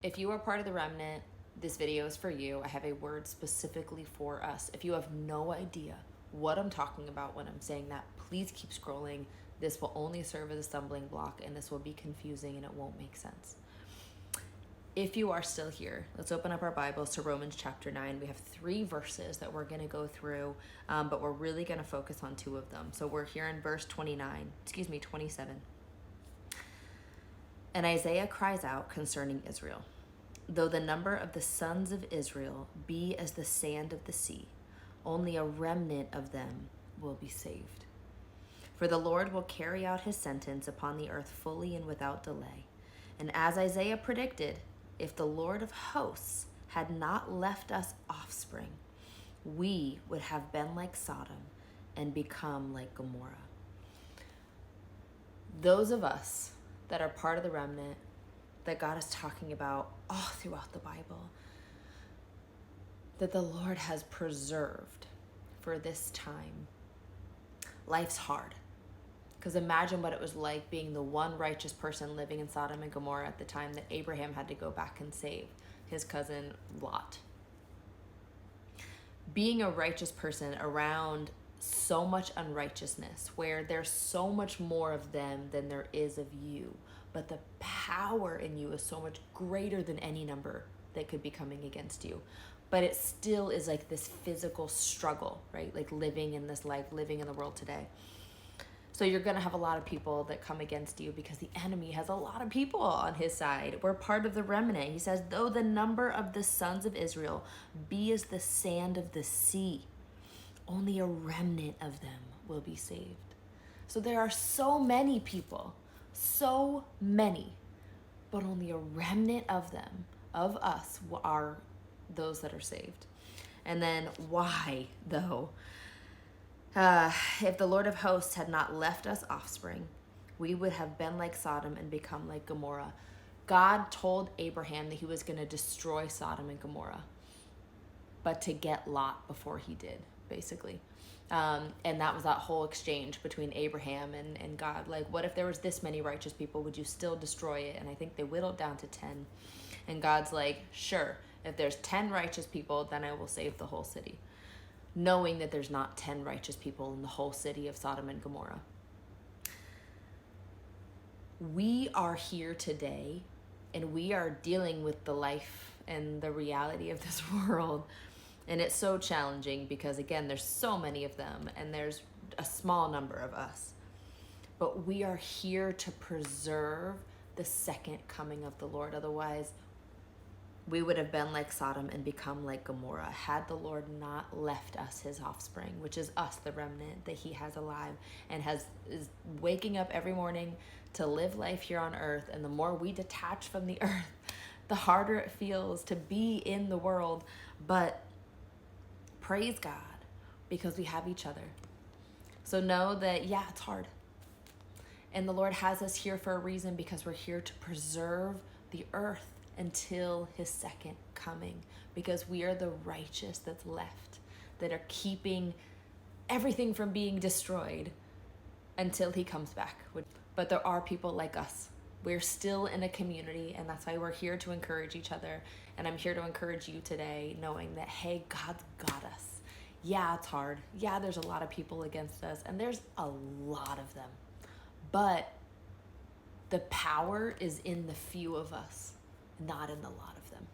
If you are part of the remnant, this video is for you. I have a word specifically for us. If you have no idea what I'm talking about when I'm saying that, please keep scrolling. This will only serve as a stumbling block, and this will be confusing and it won't make sense. If you are still here, let's open up our Bibles to Romans chapter 9. We have 3 verses that we're going to go through, but we're really going to focus on 2 of them. So we're here in verse 27. And Isaiah cries out concerning Israel, though the number of the sons of Israel be as the sand of the sea, only a remnant of them will be saved. For the Lord will carry out his sentence upon the earth fully and without delay. And as Isaiah predicted, if the Lord of hosts had not left us offspring, we would have been like Sodom and become like Gomorrah. Those of us that are part of the remnant that God is talking about all throughout the Bible, that the Lord has preserved for this time. Life's hard. Because imagine what it was like being the one righteous person living in Sodom and Gomorrah at the time that Abraham had to go back and save his cousin Lot. Being a righteous person around so much unrighteousness, where there's so much more of them than there is of you, but the power in you is so much greater than any number that could be coming against you. But it still is like this physical struggle, right? Like living in this life, living in the world today. So you're going to have a lot of people that come against you because the enemy has a lot of people on his side. We're part of the remnant. He says, though the number of the sons of Israel be as the sand of the sea, only a remnant of them will be saved. So there are so many people, so many, but only a remnant of them, of us, are those that are saved. And then why, though? If the Lord of hosts had not left us offspring, we would have been like Sodom and become like Gomorrah. God told Abraham that he was going to destroy Sodom and Gomorrah, but to get Lot before he did, basically. And that was that whole exchange between Abraham and God. Like, what if there was this many righteous people? Would you still destroy it? And I think they whittled down to 10. And God's like, sure, if there's 10 righteous people, then I will save the whole city. Knowing that there's not 10 righteous people in the whole city of Sodom and Gomorrah. We are here today, and we are dealing with the life and the reality of this world. And it's so challenging because, again, there's so many of them, and there's a small number of us. But we are here to preserve the second coming of the Lord. Otherwise, we would have been like Sodom and become like Gomorrah had the Lord not left us his offspring, which is us, the remnant that he has alive and is waking up every morning to live life here on earth. And the more we detach from the earth, the harder it feels to be in the world. But praise God, because we have each other. So know that, yeah, it's hard. And the Lord has us here for a reason, because we're here to preserve the earth until his second coming, because we are the righteous that's left, that are keeping everything from being destroyed until he comes back. But there are people like us. We're still in a community, and that's why we're here to encourage each other. And I'm here to encourage you today, knowing that, hey, God's got us. Yeah, it's hard. Yeah, there's a lot of people against us, and there's a lot of them. But the power is in the few of us, not in the lot of them.